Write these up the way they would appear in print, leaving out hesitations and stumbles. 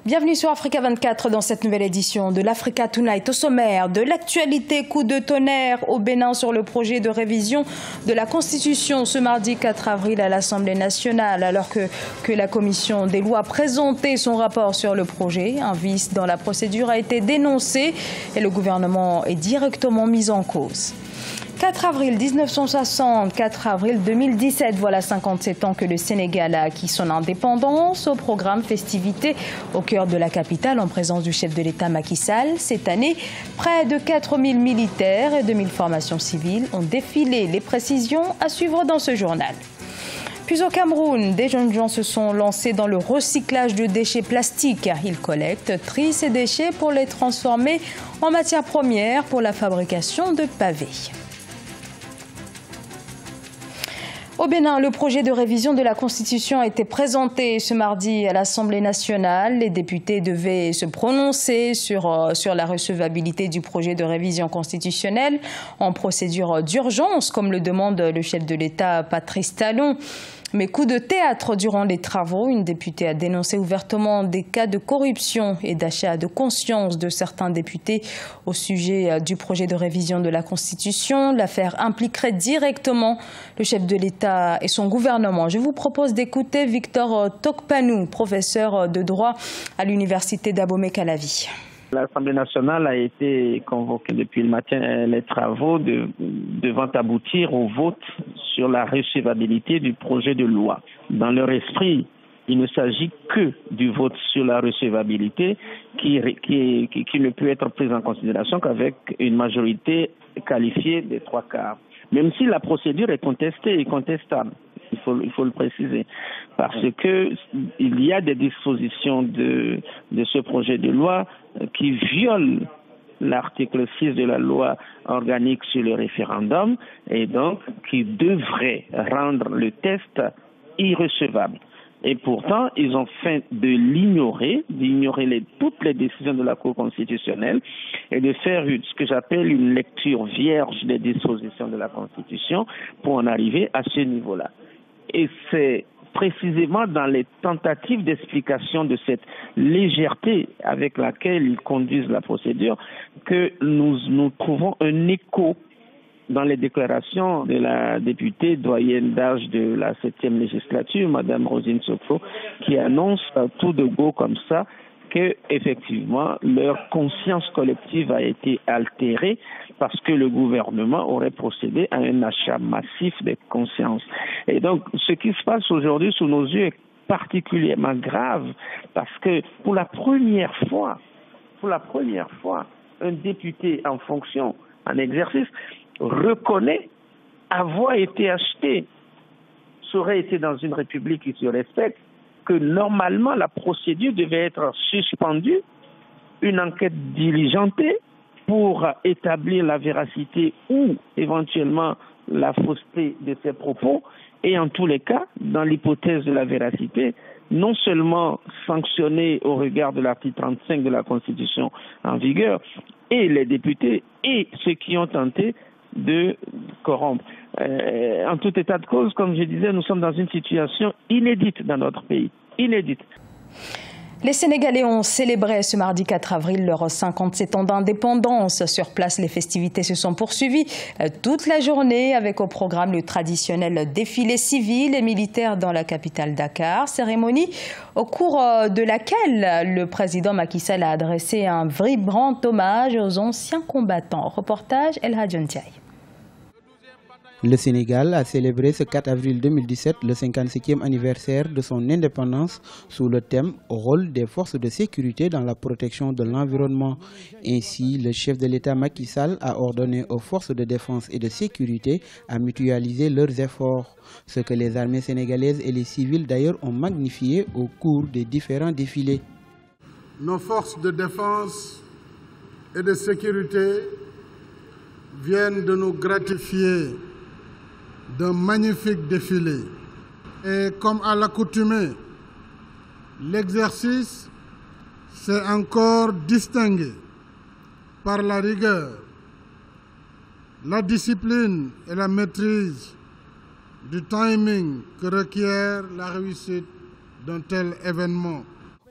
Bienvenue sur Africa 24 dans cette nouvelle édition de l'Africa Tonight. Au sommaire de l'actualité, coup de tonnerre au Bénin sur le projet de révision de la Constitution ce mardi 4 avril à l'Assemblée nationale. Alors que la commission des lois a présenté son rapport sur le projet, un vice dans la procédure a été dénoncé et le gouvernement est directement mis en cause. 4 avril 1960, 4 avril 2017, voilà 57 ans que le Sénégal a acquis son indépendance. Au programme festivités au cœur de la capitale en présence du chef de l'État Macky Sall. Cette année, près de 4000 militaires et 2000 formations civiles ont défilé. Les précisions à suivre dans ce journal. Puis au Cameroun, des jeunes gens se sont lancés dans le recyclage de déchets plastiques. Ils collectent, trient ces déchets pour les transformer en matière première pour la fabrication de pavés. Au Bénin, le projet de révision de la Constitution a été présenté ce mardi à l'Assemblée nationale. Les députés devaient se prononcer sur la recevabilité du projet de révision constitutionnelle en procédure d'urgence, comme le demande le chef de l'État Patrice Talon. Mais coup de théâtre durant les travaux, une députée a dénoncé ouvertement des cas de corruption et d'achat de conscience de certains députés au sujet du projet de révision de la Constitution. L'affaire impliquerait directement le chef de l'État et son gouvernement. Je vous propose d'écouter Victor Tokpanou, professeur de droit à l'université d'Abomey-Calavi. L'Assemblée nationale a été convoquée depuis le matin, les travaux devant aboutir au vote sur la recevabilité du projet de loi. Dans leur esprit, il ne s'agit que du vote sur la recevabilité qui ne peut être prise en considération qu'avec une majorité qualifiée des 3/4. Même si la procédure est contestée et contestable, il faut le préciser, parce que il y a des dispositions de ce projet de loi qui violent l'article 6 de la loi organique sur le référendum et donc qui devrait rendre le test irrecevable. Et pourtant, ils ont fait d'ignorer toutes les décisions de la Cour constitutionnelle et de faire ce que j'appelle une lecture vierge des dispositions de la Constitution pour en arriver à ce niveau-là. Et c'est précisément dans les tentatives d'explication de cette légèreté avec laquelle ils conduisent la procédure que nous trouvons un écho dans les déclarations de la députée doyenne d'âge de la 7e législature, Madame Rosine Sokho, qui annonce tout de go comme ça que effectivement leur conscience collective a été altérée parce que le gouvernement aurait procédé à un achat massif de conscience. Et donc ce qui se passe aujourd'hui sous nos yeux est particulièrement grave parce que pour la première fois, un député en fonction, en exercice, reconnaît avoir été acheté. Ça aurait été dans une république qui se respecte que normalement la procédure devait être suspendue, une enquête diligentée pour établir la véracité ou éventuellement la fausseté de ces propos et en tous les cas, dans l'hypothèse de la véracité, non seulement sanctionner au regard de l'article 35 de la Constitution en vigueur et les députés et ceux qui ont tenté de corrompre. En tout état de cause, comme je disais, nous sommes dans une situation inédite dans notre pays. Inédite. Les Sénégalais ont célébré ce mardi 4 avril leurs 57 ans d'indépendance. Sur place, les festivités se sont poursuivies toute la journée avec au programme le traditionnel défilé civil et militaire dans la capitale Dakar. Cérémonie au cours de laquelle le président Macky Sall a adressé un vibrant hommage aux anciens combattants. Reportage El Hadjon Ndiaye. Le Sénégal a célébré ce 4 avril 2017 le 57e anniversaire de son indépendance sous le thème « Rôle des forces de sécurité dans la protection de l'environnement ». Ainsi, le chef de l'État Macky Sall a ordonné aux forces de défense et de sécurité à mutualiser leurs efforts, ce que les armées sénégalaises et les civils d'ailleurs ont magnifié au cours des différents défilés. Nos forces de défense et de sécurité viennent de nous gratifier d'un magnifique défilé. Et comme à l'accoutumée, l'exercice s'est encore distingué par la rigueur, la discipline et la maîtrise du timing que requiert la réussite d'un tel événement.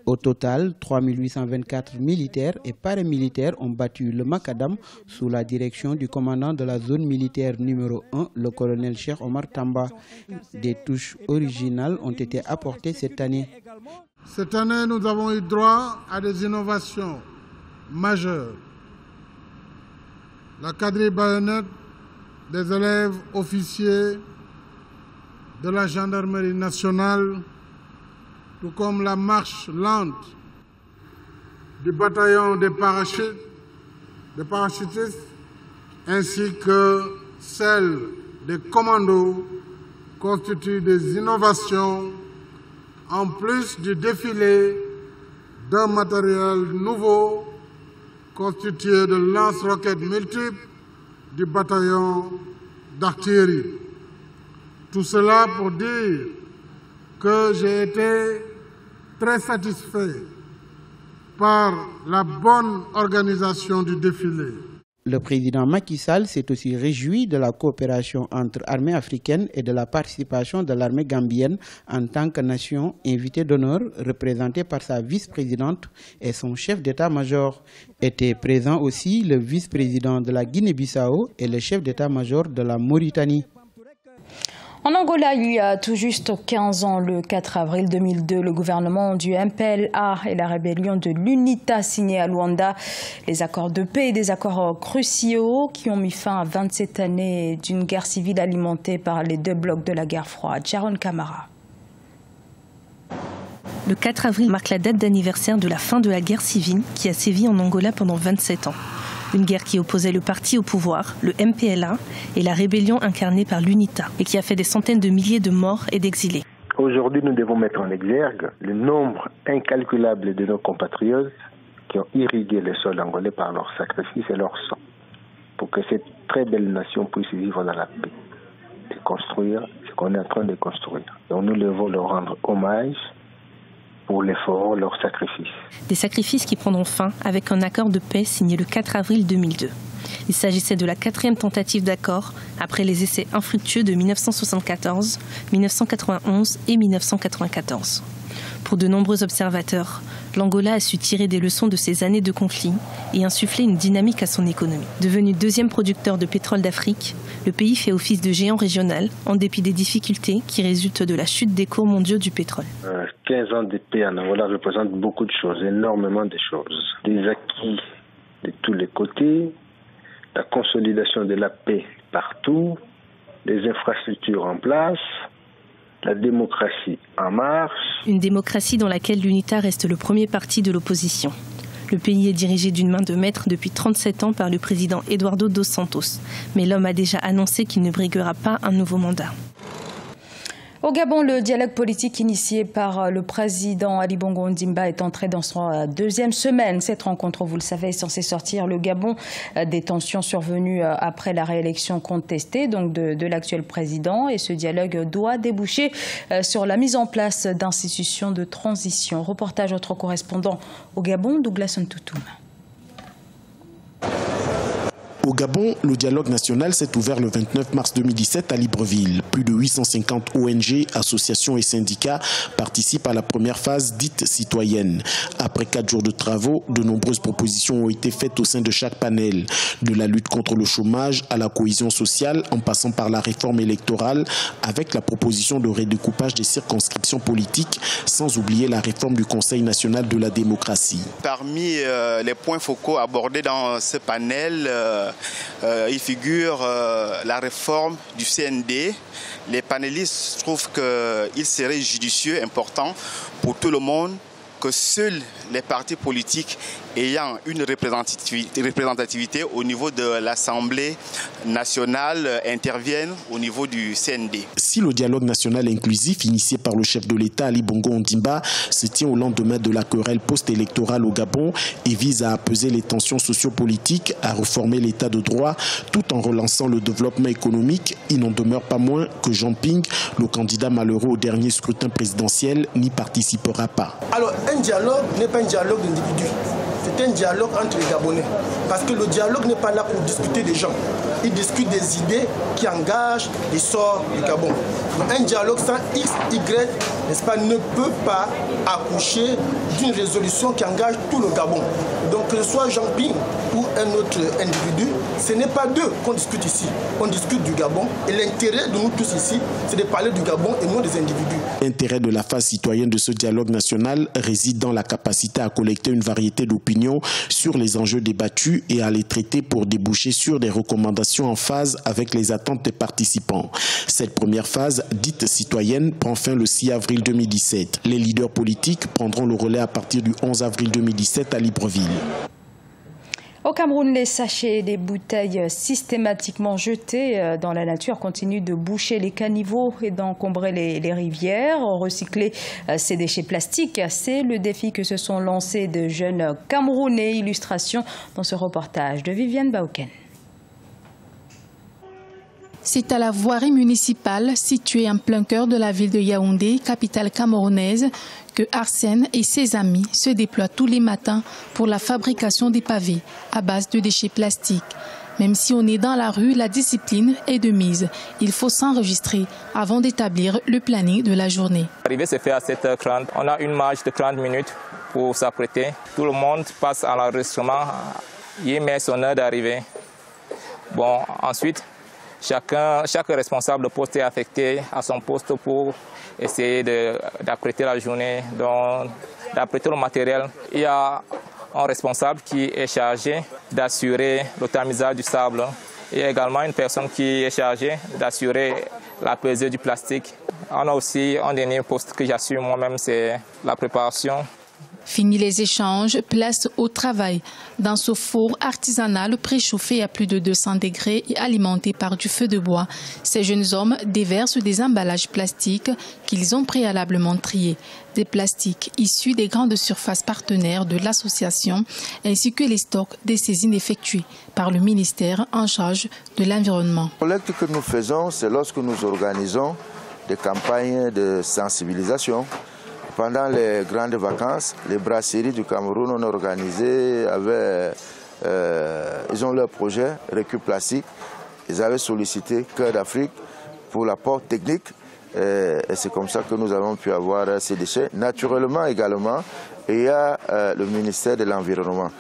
Au total, 3824 militaires et paramilitaires ont battu le Macadam sous la direction du commandant de la zone militaire numéro 1, le colonel Cheikh Omar Tamba. Des touches originales ont été apportées cette année. Cette année, nous avons eu droit à des innovations majeures. La quadrille baïonnette des élèves officiers de la gendarmerie nationale, tout comme la marche lente du bataillon des parachutistes, ainsi que celle des commandos, constituent des innovations en plus du défilé d'un matériel nouveau constitué de lance-roquettes multiples du bataillon d'artillerie. Tout cela pour dire que j'ai été très satisfait par la bonne organisation du défilé. Le président Macky Sall s'est aussi réjoui de la coopération entre armées africaines et de la participation de l'armée gambienne en tant que nation invitée d'honneur, représentée par sa vice-présidente et son chef d'état-major. Étaient présents aussi le vice-président de la Guinée-Bissau et le chef d'état-major de la Mauritanie. En Angola, il y a tout juste 15 ans, le 4 avril 2002, le gouvernement du MPLA et la rébellion de l'UNITA signé à Luanda les accords de paix et des accords cruciaux qui ont mis fin à 27 années d'une guerre civile alimentée par les deux blocs de la guerre froide. Sharon Kamara. Le 4 avril marque la date d'anniversaire de la fin de la guerre civile qui a sévi en Angola pendant 27 ans. Une guerre qui opposait le parti au pouvoir, le MPLA, et la rébellion incarnée par l'UNITA, et qui a fait des centaines de milliers de morts et d'exilés. Aujourd'hui, nous devons mettre en exergue le nombre incalculable de nos compatriotes qui ont irrigué le sol angolais par leur sacrifice et leur sang, pour que cette très belle nation puisse vivre dans la paix et construire ce qu'on est en train de construire. Donc nous devons leur rendre hommage pour l'effort, leur sacrifice. Des sacrifices qui prendront fin avec un accord de paix signé le 4 avril 2002. Il s'agissait de la 4e tentative d'accord après les essais infructueux de 1974, 1991 et 1994. Pour de nombreux observateurs, l'Angola a su tirer des leçons de ces années de conflit et insuffler une dynamique à son économie. Devenu 2e producteur de pétrole d'Afrique, le pays fait office de géant régional en dépit des difficultés qui résultent de la chute des cours mondiaux du pétrole. 15 ans de paix en Angola représentent beaucoup de choses, énormément de choses. Des acquis de tous les côtés, la consolidation de la paix partout, les infrastructures en place, la démocratie en marche. Une démocratie dans laquelle l'UNITA reste le premier parti de l'opposition. Le pays est dirigé d'une main de maître depuis 37 ans par le président Eduardo dos Santos. Mais l'homme a déjà annoncé qu'il ne briguera pas un nouveau mandat. Au Gabon, le dialogue politique initié par le président Ali Bongo Ondimba est entré dans sa 2e semaine. Cette rencontre, vous le savez, est censée sortir le Gabon des tensions survenues après la réélection contestée donc de l'actuel président. Et ce dialogue doit déboucher sur la mise en place d'institutions de transition. Reportage notre correspondant au Gabon, Douglas Ntoutoum. Au Gabon, le dialogue national s'est ouvert le 29 mars 2017 à Libreville. Plus de 850 ONG, associations et syndicats participent à la première phase dite citoyenne. Après 4 jours de travaux, de nombreuses propositions ont été faites au sein de chaque panel. De la lutte contre le chômage à la cohésion sociale, en passant par la réforme électorale, avec la proposition de redécoupage des circonscriptions politiques, sans oublier la réforme du Conseil national de la démocratie. Parmi les points focaux abordés dans ce panel, il figure la réforme du CND. Les panélistes trouvent qu'il serait judicieux, important pour tout le monde, que seuls les partis politiques ayant une représentativité au niveau de l'Assemblée nationale interviennent au niveau du CND. Si le dialogue national inclusif initié par le chef de l'État Ali Bongo Ondimba se tient au lendemain de la querelle post-électorale au Gabon et vise à apaiser les tensions sociopolitiques, à réformer l'état de droit tout en relançant le développement économique, il n'en demeure pas moins que Jean Ping, le candidat malheureux au dernier scrutin présidentiel, n'y participera pas. Alors un dialogue n'est pas un dialogue d'individus. C'est un dialogue entre les Gabonais. Parce que le dialogue n'est pas là pour discuter des gens. Il discute des idées qui engagent l'essor du Gabon. Un dialogue sans X, Y, n'est-ce pas, ne peut pas accoucher d'une résolution qui engage tout le Gabon. Donc que ce soit Jean-Ping ou un autre individu, ce n'est pas d'eux qu'on discute ici. On discute du Gabon et l'intérêt de nous tous ici, c'est de parler du Gabon et non des individus. L'intérêt de la phase citoyenne de ce dialogue national réside dans la capacité à collecter une variété d'opinions sur les enjeux débattus et à les traiter pour déboucher sur des recommandations en phase avec les attentes des participants. Cette première phase, dite citoyenne, prend fin le 6 avril 2017. Les leaders politiques prendront le relais à partir du 11 avril 2017 à Libreville. Au Cameroun, les sachets et les bouteilles systématiquement jetés dans la nature continuent de boucher les caniveaux et d'encombrer les rivières. Recycler ces déchets plastiques, c'est le défi que se sont lancés de jeunes Camerounais. Illustration dans ce reportage de Viviane Bauken. C'est à la voirie municipale, située en plein cœur de la ville de Yaoundé, capitale camerounaise, que Arsène et ses amis se déploient tous les matins pour la fabrication des pavés à base de déchets plastiques. Même si on est dans la rue, la discipline est de mise. Il faut s'enregistrer avant d'établir le planning de la journée. L'arrivée se fait à 7h30. On a une marge de 30 minutes pour s'apprêter. Tout le monde passe à l'enregistrement. Il met son heure d'arrivée. Bon, ensuite, chaque responsable de poste est affecté à son poste pour essayer d'apprêter la journée, d'apprêter le matériel. Il y a un responsable qui est chargé d'assurer le tamisage du sable. Il y a également une personne qui est chargée d'assurer la pesée du plastique. On a aussi un dernier poste que j'assure moi-même, c'est la préparation. Fini les échanges, place au travail. Dans ce four artisanal préchauffé à plus de 200 degrés et alimenté par du feu de bois, ces jeunes hommes déversent des emballages plastiques qu'ils ont préalablement triés. Des plastiques issus des grandes surfaces partenaires de l'association, ainsi que les stocks des saisines effectuées par le ministère en charge de l'environnement. La collecte que nous faisons, c'est lorsque nous organisons des campagnes de sensibilisation. Pendant les grandes vacances, les brasseries du Cameroun ont organisé, ils ont leur projet Récup Plastique. Ils avaient sollicité Cœur d'Afrique pour l'apport technique. Et c'est comme ça que nous avons pu avoir ces déchets. Naturellement également, il y a le ministère de l'Environnement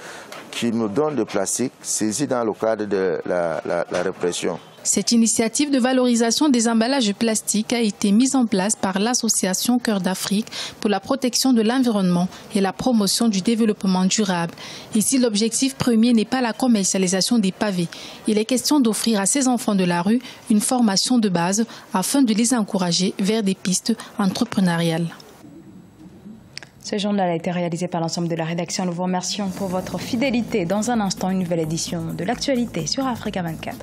qui nous donne de plastique saisi dans le cadre de la répression. Cette initiative de valorisation des emballages plastiques a été mise en place par l'association Cœur d'Afrique pour la protection de l'environnement et la promotion du développement durable. Ici, l'objectif premier n'est pas la commercialisation des pavés. Il est question d'offrir à ces enfants de la rue une formation de base afin de les encourager vers des pistes entrepreneuriales. Ce journal a été réalisé par l'ensemble de la rédaction. Nous vous remercions pour votre fidélité. Dans un instant, une nouvelle édition de l'actualité sur Africa 24.